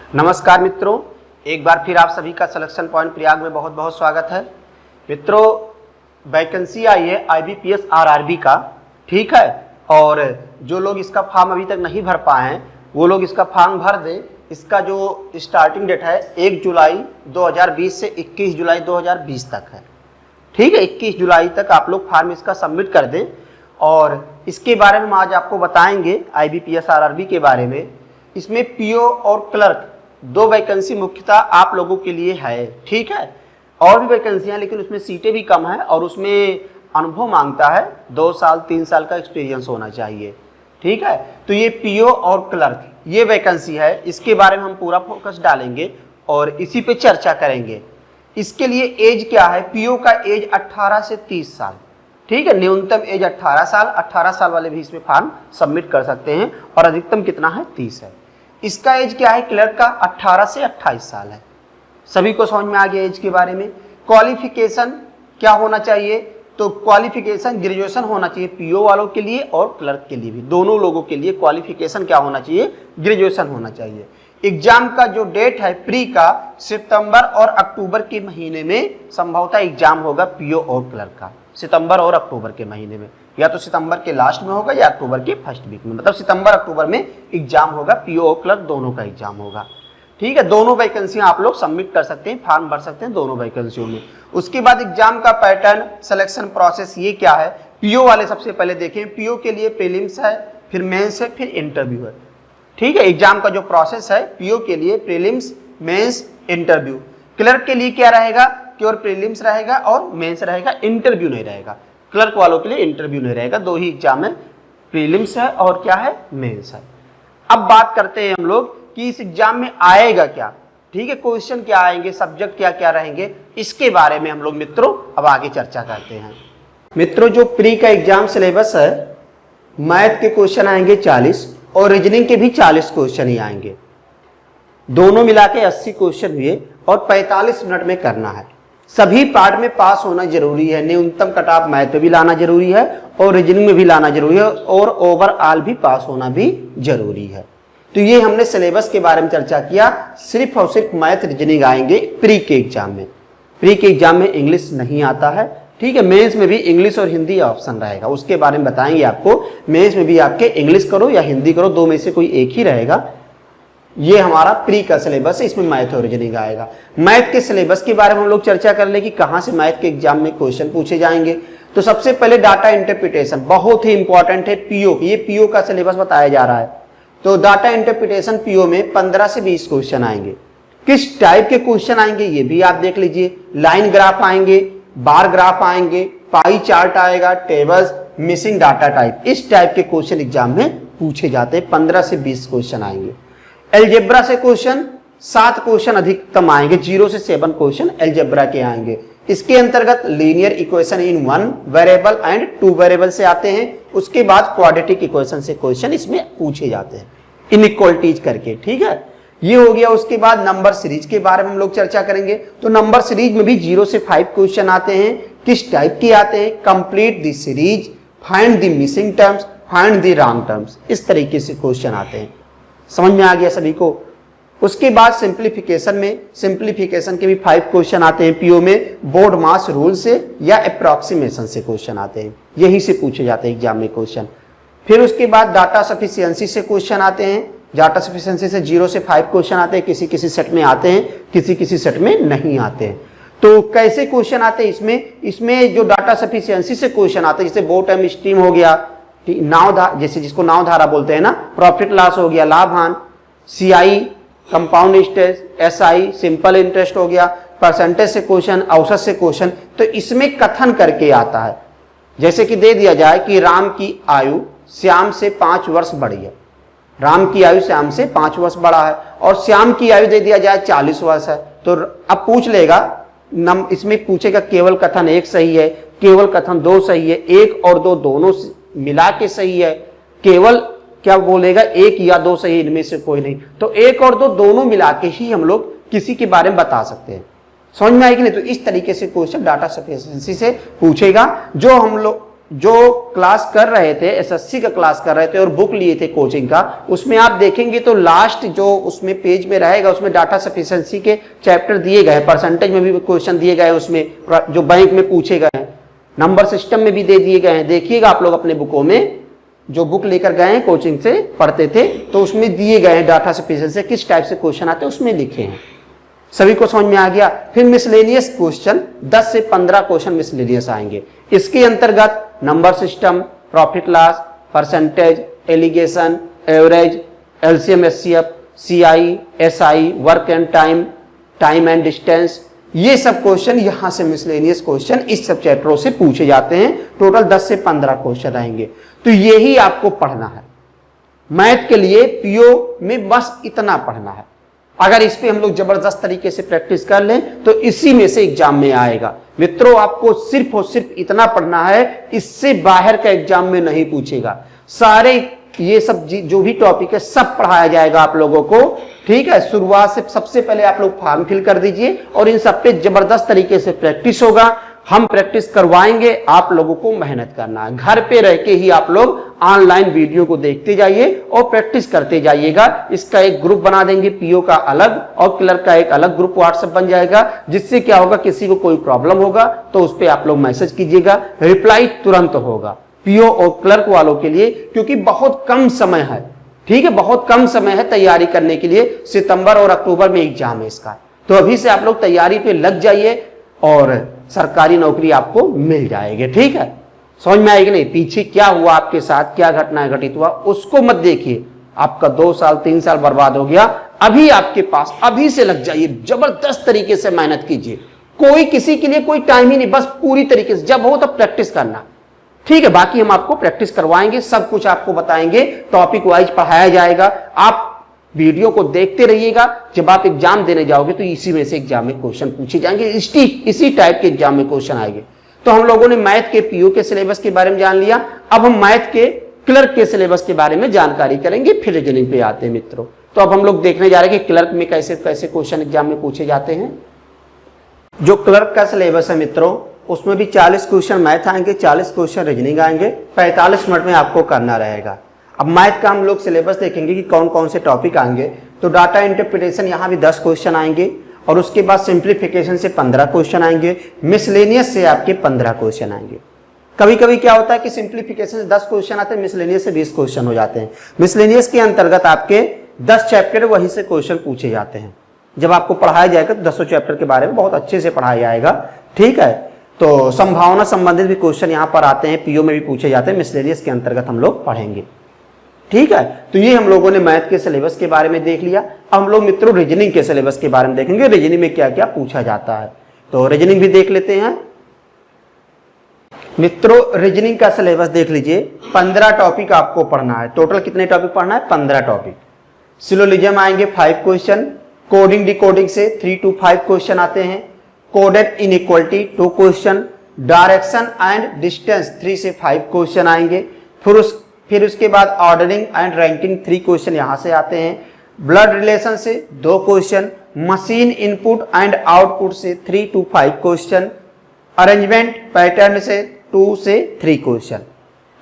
नमस्कार मित्रों, एक बार फिर आप सभी का सिलेक्शन पॉइंट प्रयाग में बहुत बहुत स्वागत है। मित्रों, वैकेंसी आई है IBPS RRB का, ठीक है। और जो लोग इसका फॉर्म अभी तक नहीं भर पाए हैं वो लोग इसका फॉर्म भर दें। इसका जो स्टार्टिंग डेट है 1 जुलाई 2020 से 21 जुलाई 2020 तक है, ठीक है। 21 जुलाई तक आप लोग फॉर्म इसका सबमिट कर दें। और इसके बारे में हम आज आपको बताएंगे IBPS RRB के बारे में। इसमें PO और क्लर्क दो वैकेंसी मुख्यतः आप लोगों के लिए है, ठीक है। और भी वैकेंसियां, लेकिन उसमें सीटें भी कम है और उसमें अनुभव मांगता है, 2 साल 3 साल का एक्सपीरियंस होना चाहिए, ठीक है। तो ये PO और क्लर्क ये वैकेंसी है, इसके बारे में हम पूरा फोकस डालेंगे और इसी पे चर्चा करेंगे। इसके लिए एज क्या है? PO का एज 18 से 30 साल, ठीक है। न्यूनतम एज 18 साल वाले भी इसमें फॉर्म सबमिट कर सकते हैं और अधिकतम कितना है? 30 है। इसका एज क्या है? क्लर्क का 18 से 28 साल है। सभी को समझ में आ गया एज के बारे में। क्वालिफिकेशन क्या होना चाहिए? तो क्वालिफिकेशन ग्रेजुएशन होना चाहिए PO वालों के लिए और क्लर्क के लिए भी, दोनों लोगों के लिए क्वालिफिकेशन क्या होना चाहिए? ग्रेजुएशन होना चाहिए। एग्जाम का जो डेट है प्री का, सितंबर और अक्टूबर के महीने में संभवतः एग्जाम होगा PO और क्लर्क का, सितंबर और अक्टूबर के महीने में, या तो सितंबर के लास्ट में होगा या अक्टूबर के फर्स्ट वीक में, मतलब सितंबर अक्टूबर में एग्जाम होगा। PO और क्लर्क दोनों का एग्जाम होगा, ठीक है। दोनों वैकेंसियां आप लोग सबमिट कर सकते हैं, फॉर्म भर सकते हैं दोनों वैकेंसियों में। उसके बाद एग्जाम का पैटर्न, सिलेक्शन प्रोसेस ये क्या है? PO वाले सबसे पहले देखें। PO के लिए प्रीलिम्स है, फिर मेंस है, फिर इंटरव्यू है, ठीक है। एग्जाम का जो प्रोसेस है PO के लिए प्रीलिम्स, मेंस, इंटरव्यू। क्लर्क के लिए क्या रहेगा? केवल प्रीलिम्स रहेगा और मेंस रहेगा, इंटरव्यू नहीं रहेगा। क्लर्क वालों के लिए इंटरव्यू नहीं रहेगा, दो ही एग्जाम है, प्रीलिम्स है और क्या है? मेंस है। अब बात करते हैं हम लोग कि इस एग्जाम में आएगा क्या, ठीक है। क्वेश्चन क्या आएंगे, सब्जेक्ट क्या क्या रहेंगे, इसके बारे में हम लोग मित्रों अब आगे चर्चा करते हैं। मित्रों, जो प्री का एग्जाम सिलेबस है, मैथ के क्वेश्चन आएंगे 40 और रीजनिंग के भी 40 क्वेश्चन ही आएंगे। दोनों मिला के 80 क्वेश्चन हुए और 45 मिनट में करना है। सभी पार्ट में पास होना जरूरी है। न्यूनतम कट ऑफ मैथ पे भी लाना जरूरी है और रीजनिंग में भी लाना जरूरी है और ओवरऑल भी पास होना भी जरूरी है। तो ये हमने सिलेबस के बारे में चर्चा किया। सिर्फ और सिर्फ मैथ रीजनिंग आएंगे प्री के एग्जाम में। प्री के एग्जाम में इंग्लिश नहीं आता है, ठीक है। मेंस में भी इंग्लिश और हिंदी ऑप्शन रहेगा, उसके बारे में बताएंगे आपको। मेंस में भी आपके इंग्लिश करो या हिंदी करो, दो में से कोई एक ही रहेगा। ये हमारा प्री का सिलेबस है, इसमें मैथ और रीजनिंग आएगा। मैथ के सिलेबस के बारे में हम लोग चर्चा कर ले कि कहां से मैथ के एग्जाम में क्वेश्चन पूछे जाएंगे। तो सबसे पहले डाटा इंटरप्रिटेशन बहुत ही इंपॉर्टेंट है PO, ये PO का सिलेबस बताया जा रहा है। तो डाटा इंटरप्रिटेशन PO में 15 से 20 क्वेश्चन आएंगे। किस टाइप के क्वेश्चन आएंगे ये भी आप देख लीजिए। लाइन ग्राफ आएंगे, बार ग्राफ आएंगे, पाई चार्ट आएगा, टेबल्स, मिसिंग डाटा टाइप, इस टाइप के क्वेश्चन एग्जाम में पूछे जाते हैं। 15 से 20 क्वेश्चन आएंगे। एलजेब्रा से क्वेश्चन 7 क्वेश्चन अधिकतम आएंगे, 0 से 7 क्वेश्चन एलजेब्रा के आएंगे। इसके अंतर्गत linear equation in 1 variable and 2 variable से आते हैं। उसके बाद क्वाड्रेटिक इक्वेशन से क्वेश्चन इसमें पूछे जाते हैं, इनइक्वालिटीज करके, ठीक है। ये हो गया। उसके बाद नंबर सीरीज के बारे में हम लोग चर्चा करेंगे। तो नंबर सीरीज में भी 0 से 5 क्वेश्चन आते हैं। किस टाइप के आते हैं? Complete the series, find the missing terms, find the wrong terms, इस तरीके से क्वेश्चन आते हैं। समझ में आ गया सभी को? उसके बाद सिंप्लीफिकेशन में, सिंप्लीफिकेशन के भी 5 क्वेश्चन आते हैं PO में। बोर्ड मास रूल से या अप्रॉक्सीमेशन से क्वेश्चन आते हैं, यही से पूछे जाते हैं एग्जाम में क्वेश्चन। फिर उसके बाद डाटा सफिशिएंसी से क्वेश्चन आते हैं। डाटा सफिशिएंसी से 0 से 5 क्वेश्चन आते हैं, किसी किसी सेट में आते हैं, किसी किसी सेट में नहीं आते हैं। तो कैसे क्वेश्चन आते हैं इसमें जो डाटा सफिशिएंसी से क्वेश्चन आते हैं, जैसे बॉटम स्ट्रीम हो गया, जैसे जिसको नाव धारा बोलते हैं ना, प्रॉफिट लॉस हो गया, लाभ हानि, CI compound interest, SI simple interest हो गया, परसेंटेज से क्वेश्चन, औसत से क्वेश्चन। तो इसमें कथन करके आता है, जैसे कि दे दिया जाए कि राम की आयु श्याम से 5 वर्ष बढ़ी है। राम की आयु श्याम से 5 वर्ष बढ़ा है और श्याम की आयु दे दिया जाए 40 वर्ष है। तो अब पूछ लेगा, इसमें पूछेगा केवल कथन 1 सही है, केवल कथन 2 सही है, 1 और 2 दोनों मिला के सही है, केवल क्या बोलेगा 1 या 2 सही, इनमें से कोई नहीं। तो 1 और 2 दोनों मिला के ही हम लोग किसी के बारे में बता सकते हैं। समझ में आएगी नहीं? तो इस तरीके से क्वेश्चन डाटा सफिशिएंसी से पूछेगा। जो हम लोग जो क्लास कर रहे थे, एसएससी का क्लास कर रहे थे और बुक लिए थे कोचिंग का, उसमें आप देखेंगे तो लास्ट जो उसमें पेज में रहेगा उसमें डाटा सफिशिएंसी के चैप्टर दिए गए, परसेंटेज में भी क्वेश्चन दिए गए, उसमें जो बैंक में पूछे गए हैं, नंबर सिस्टम में भी दे दिए गए हैं। देखिएगा आप लोग अपने बुकों में, जो बुक लेकर गए हैं कोचिंग से पढ़ते थे तो उसमें दिए गए हैं डाटा सफिशिएंसी किस टाइप से क्वेश्चन आते हैं उसमें लिखे हैं। सभी को समझ में आ गया। फिर मिसलेनियस क्वेश्चन 10 से 15 क्वेश्चन मिसलेनियस आएंगे। इसके अंतर्गत number system, profit loss, percentage, alligation, average, LCM HCF, CI, SI, work and time, time and distance, ये सब क्वेश्चन यहां से मिसलेनियस क्वेश्चन इस सब चैप्टरों से पूछे जाते हैं। टोटल 10 से 15 क्वेश्चन आएंगे। तो यही आपको पढ़ना है मैथ के लिए। पीओ में बस इतना पढ़ना है। अगर इस पे हम लोग जबरदस्त तरीके से प्रैक्टिस कर लें तो इसी में से एग्जाम में आएगा। मित्रों, आपको सिर्फ और सिर्फ इतना पढ़ना है, इससे बाहर का एग्जाम में नहीं पूछेगा। सारे ये सब जो भी टॉपिक है सब पढ़ाया जाएगा आप लोगों को, ठीक है। शुरुआत से सबसे पहले आप लोग फॉर्म फिल कर दीजिए और इन सब पे जबरदस्त तरीके से प्रैक्टिस होगा। हम प्रैक्टिस करवाएंगे, आप लोगों को मेहनत करना है। घर पे रह के ही आप लोग ऑनलाइन वीडियो को देखते जाइए और प्रैक्टिस करते जाइएगा। इसका एक ग्रुप बना देंगे पीओ का अलग और क्लर्क का एक अलग ग्रुप व्हाट्सएप बन जाएगा, जिससे क्या होगा, किसी को कोई प्रॉब्लम होगा तो उस पर आप लोग मैसेज कीजिएगा, रिप्लाई तुरंत होगा पीओ और क्लर्क वालों के लिए, क्योंकि बहुत कम समय है, ठीक है, बहुत कम समय है तैयारी करने के लिए। सितंबर और अक्टूबर में एग्जाम है इसका, तो अभी से आप लोग तैयारी पे लग जाइए और सरकारी नौकरी आपको मिल जाएगी, ठीक है। समझ में आएगी नहीं? पीछे क्या हुआ आपके साथ, क्या घटनाएं घटित हुआ उसको मत देखिए। आपका 2 साल 3 साल बर्बाद हो गया, अभी आपके पास, अभी से लग जाइए, जबरदस्त तरीके से मेहनत कीजिए। कोई किसी के लिए कोई टाइम ही नहीं, बस पूरी तरीके से जब हो तब प्रैक्टिस करना, ठीक है। बाकी हम आपको प्रैक्टिस करवाएंगे, सब कुछ आपको बताएंगे, टॉपिक वाइज पढ़ाया जाएगा। आप वीडियो को देखते रहिएगा, जब आप एग्जाम देने जाओगे तो इसी में से एग्जाम में क्वेश्चन पूछे जाएंगे, इसी टाइप के एग्जाम में क्वेश्चन आएंगे। तो हम लोगों ने मैथ के पीओ के सिलेबस के बारे में जान लिया, अब हम मैथ के क्लर्क के सिलेबस के बारे में जानकारी करेंगे, फिर रीजनिंग पे आते हैं मित्रों। तो अब हम लोग देखने जा रहे हैं कि क्लर्क में कैसे कैसे क्वेश्चन एग्जाम में पूछे जाते हैं। जो क्लर्क का सिलेबस है मित्रों, उसमें भी 40 क्वेश्चन मैथ आएंगे, 40 क्वेश्चन रीजनिंग आएंगे, 45 मिनट में आपको करना रहेगा। अब मैथ का हम लोग सिलेबस देखेंगे कि कौन कौन से टॉपिक आएंगे। तो डाटा इंटरप्रिटेशन यहाँ भी 10 क्वेश्चन आएंगे और उसके बाद सिंप्लीफिकेशन से 15 क्वेश्चन आएंगे, मिसलेनियस से आपके 15 क्वेश्चन आएंगे। कभी कभी क्या होता है कि सिंप्लीफिकेशन से 10 क्वेश्चन आते हैं, मिसलेनियस से 20 क्वेश्चन हो जाते हैं। मिसलेनियस के अंतर्गत आपके 10 चैप्टर वहीं से क्वेश्चन पूछे जाते हैं। जब आपको पढ़ाया जाएगा तो 10 चैप्टर के बारे में बहुत अच्छे से पढ़ाया जाएगा, ठीक है। तो संभावना संबंधित भी क्वेश्चन यहाँ पर आते हैं, पीओ में भी पूछे जाते हैं, मिसलेनियस के अंतर्गत हम लोग पढ़ेंगे, ठीक है। तो ये हम लोगों ने मैथ के सिलेबस के बारे में देख लिया। अब हम लोग मित्रों रीजनिंग के सिलेबस के बारे में देखेंगे, रीजनिंग में क्या क्या पूछा जाता है। तो रीजनिंग भी देख लेते हैं मित्रों। रीजनिंग का सिलेबस देख लीजिए, 15 टॉपिक आपको पढ़ना है। टोटल कितने टॉपिक पढ़ना है? 15 टॉपिक। सिलोजिज्म आएंगे 5 क्वेश्चन, कोडिंग डिकोडिंग से 3 to 5 क्वेश्चन आते हैं, coded inequality 2 question, direction and distance 3 से 5 क्वेश्चन आएंगे। फिर उसके बाद ऑर्डरिंग एंड रैंकिंग 3 क्वेश्चन यहां से आते हैं, ब्लड रिलेशन से 2 question, machine input and output से 3 to 5 क्वेश्चन, अरेंजमेंट पैटर्न से 2 से 3 क्वेश्चन।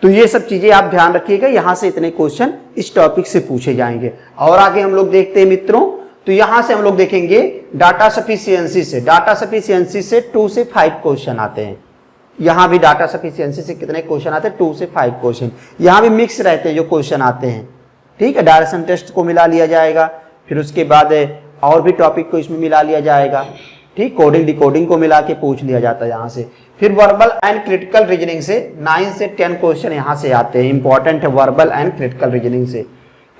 तो ये सब चीजें आप ध्यान रखिएगा, यहां से इतने क्वेश्चन इस टॉपिक से पूछे जाएंगे। और आगे हम लोग देखते हैं मित्रों, तो यहां से हम लोग देखेंगे डाटा सफिशिएंसी से। डाटा सफिशिएंसी से 2 से 5 क्वेश्चन आते हैं। यहां भी डाटा सफिशिएंसी से कितने क्वेश्चन आते हैं? 2 से 5 क्वेश्चन। यहां भी मिक्स रहते हैं जो क्वेश्चन आते हैं, ठीक है। डायरेक्शन टेस्ट को मिला लिया जाएगा, फिर उसके बाद और भी टॉपिक को इसमें मिला लिया जाएगा, ठीक। कोडिंग डिकोडिंग को मिला के पूछ लिया जाता है यहाँ से। फिर वर्बल एंड क्रिटिकल रीजनिंग से 9 से 10 क्वेश्चन यहाँ से आते हैं, इंपॉर्टेंट है वर्बल एंड क्रिटिकल रीजनिंग से।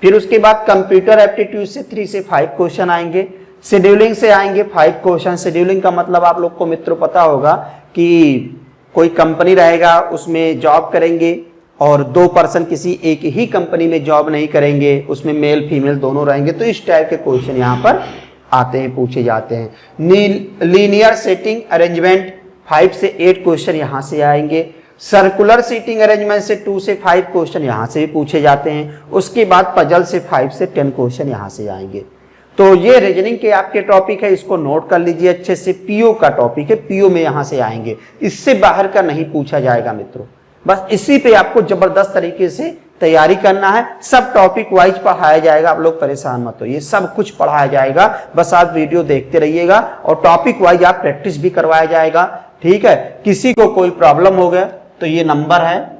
फिर उसके बाद कंप्यूटर एप्टीट्यूड से 3 से 5 क्वेश्चन आएंगे, शेड्यूलिंग से आएंगे 5 क्वेश्चन। शेड्यूलिंग का मतलब आप लोग को मित्रों पता होगा कि कोई कंपनी रहेगा, उसमें जॉब करेंगे और 2 पर्सन किसी एक ही कंपनी में जॉब नहीं करेंगे, उसमें मेल फीमेल दोनों रहेंगे। तो इस टाइप के क्वेश्चन यहाँ पर आते हैं, पूछे जाते हैं। लीनियर सेटिंग अरेंजमेंट 5 से 8 क्वेश्चन यहाँ से आएंगे। सर्कुलर सीटिंग अरेंजमेंट से 2 से 5 क्वेश्चन यहाँ से भी पूछे जाते हैं। उसके बाद पजल से 5 से 10 क्वेश्चन यहाँ से आएंगे। तो ये रीजनिंग के आपके टॉपिक है, इसको नोट कर लीजिए अच्छे से। पीओ का टॉपिक है, पीओ में यहाँ से आएंगे, इससे बाहर का नहीं पूछा जाएगा मित्रों। बस इसी पे आपको जबरदस्त तरीके से तैयारी करना है। सब टॉपिक वाइज पढ़ाया जाएगा, आप लोग परेशान मत होइए, सब कुछ पढ़ाया जाएगा। बस आप वीडियो देखते रहिएगा और टॉपिक वाइज आप प्रैक्टिस भी करवाया जाएगा। ठीक है, किसी को कोई प्रॉब्लम हो गया तो ये नंबर है,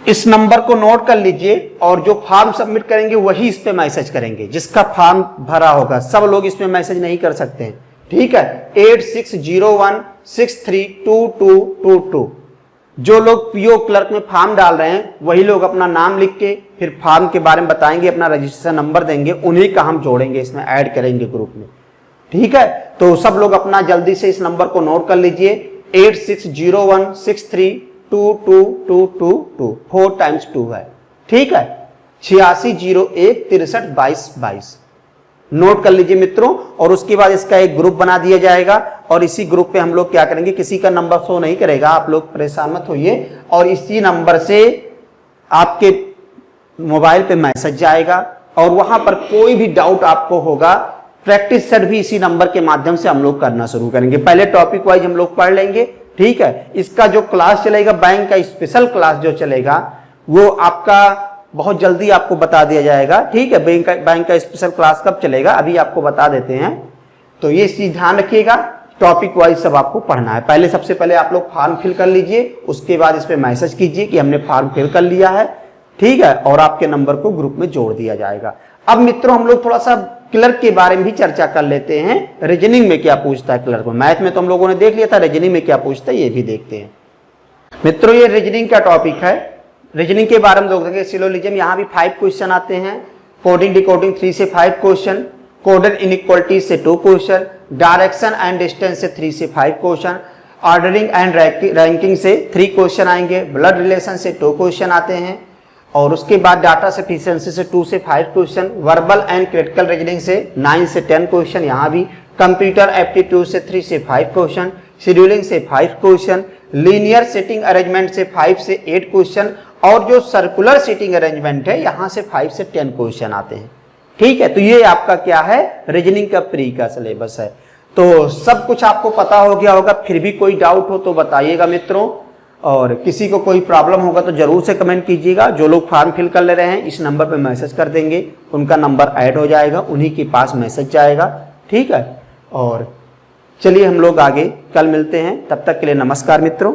इस नंबर को नोट कर लीजिए और जो फॉर्म सबमिट करेंगे वही इस पे मैसेज करेंगे। जिसका फॉर्म भरा होगा सब लोग इसमें मैसेज नहीं कर सकते हैं। ठीक है, 8601632222। जो लोग पीओ क्लर्क में फॉर्म डाल रहे हैं वही लोग अपना नाम लिख के फिर फॉर्म के बारे में बताएंगे, अपना रजिस्ट्रेशन नंबर देंगे, उन्हीं का हम जोड़ेंगे, इसमें ऐड करेंगे ग्रुप में। ठीक है, तो सब लोग अपना जल्दी से इस नंबर को नोट कर लीजिए, 8601632222, 4 टाइम्स 2 है। ठीक है, 8601632222 नोट कर लीजिए मित्रों। और उसके बाद इसका एक ग्रुप बना दिया जाएगा और इसी ग्रुप पे हम लोग क्या करेंगे, किसी का नंबर शो नहीं करेगा, आप लोग परेशान मत होइए, और इसी नंबर से आपके मोबाइल पे मैसेज जाएगा और वहां पर कोई भी डाउट आपको होगा, प्रैक्टिस सेट भी इसी नंबर के माध्यम से हम लोग करना शुरू करेंगे। पहले टॉपिक वाइज हम लोग पढ़ लेंगे। ठीक है, इसका जो क्लास चलेगा, बैंक का स्पेशल क्लास जो चलेगा वो आपका बहुत जल्दी आपको बता दिया जाएगा। ठीक है, बैंक का स्पेशल क्लास कब चलेगा अभी आपको बता देते हैं, तो ये चीज ध्यान रखिएगा। टॉपिक वाइज सब आपको पढ़ना है। पहले सबसे पहले आप लोग फॉर्म फिल कर लीजिए, उसके बाद इस पे मैसेज कीजिए कि हमने फॉर्म फिल कर लिया है। ठीक है, और आपके नंबर को ग्रुप में जोड़ दिया जाएगा। अब मित्रों हम लोग थोड़ा सा क्लर्क के बारे में भी चर्चा कर लेते हैं। रीजनिंग में क्या पूछता है क्लर्क में, मैथ में तो हम लोगों ने देख लिया था, रीजनिंग में क्या पूछता है ये भी देखते हैं। मित्रों ये रीजनिंग का टॉपिक है। रीजनिंग के बारे में लोग देखें, सिलोजिज्म, यहाँ भी 5 क्वेश्चन आते हैं, कोडिंग डिकोडिंग 3 से 5 क्वेश्चन, कोडेड इनइक्वालिटी से 2 क्वेश्चन, डायरेक्शन एंड डिस्टेंस से 3 से 5 क्वेश्चन, ऑर्डरिंग एंड रैंकिंग से 3 क्वेश्चन आएंगे, ब्लड रिलेशन से 2 क्वेश्चन आते हैं, और उसके बाद डाटा सफिशिएंसी से 2 से 5 question, verbal and critical reasoning से 9 से 10 क्वेश्चन यहाँ भी, कंप्यूटर एप्टीट्यूड से 3 से 5 क्वेश्चन, शेड्यूलिंग से 5 क्वेश्चन, लीनियर सीटिंग अरेंजमेंट से 5 से 8 क्वेश्चन, और जो सर्कुलर सीटिंग अरेंजमेंट है यहाँ से 5 से 10 क्वेश्चन आते हैं। ठीक है, तो ये आपका क्या है, रीजनिंग का प्री का सिलेबस है। तो सब कुछ आपको पता हो गया होगा, फिर भी कोई डाउट हो तो बताइएगा मित्रों, और किसी को कोई प्रॉब्लम होगा तो जरूर से कमेंट कीजिएगा। जो लोग फॉर्म फिल कर ले रहे हैं इस नंबर पे मैसेज कर देंगे, उनका नंबर ऐड हो जाएगा, उन्हीं के पास मैसेज जाएगा। ठीक है, और चलिए हम लोग आगे कल मिलते हैं, तब तक के लिए नमस्कार मित्रों।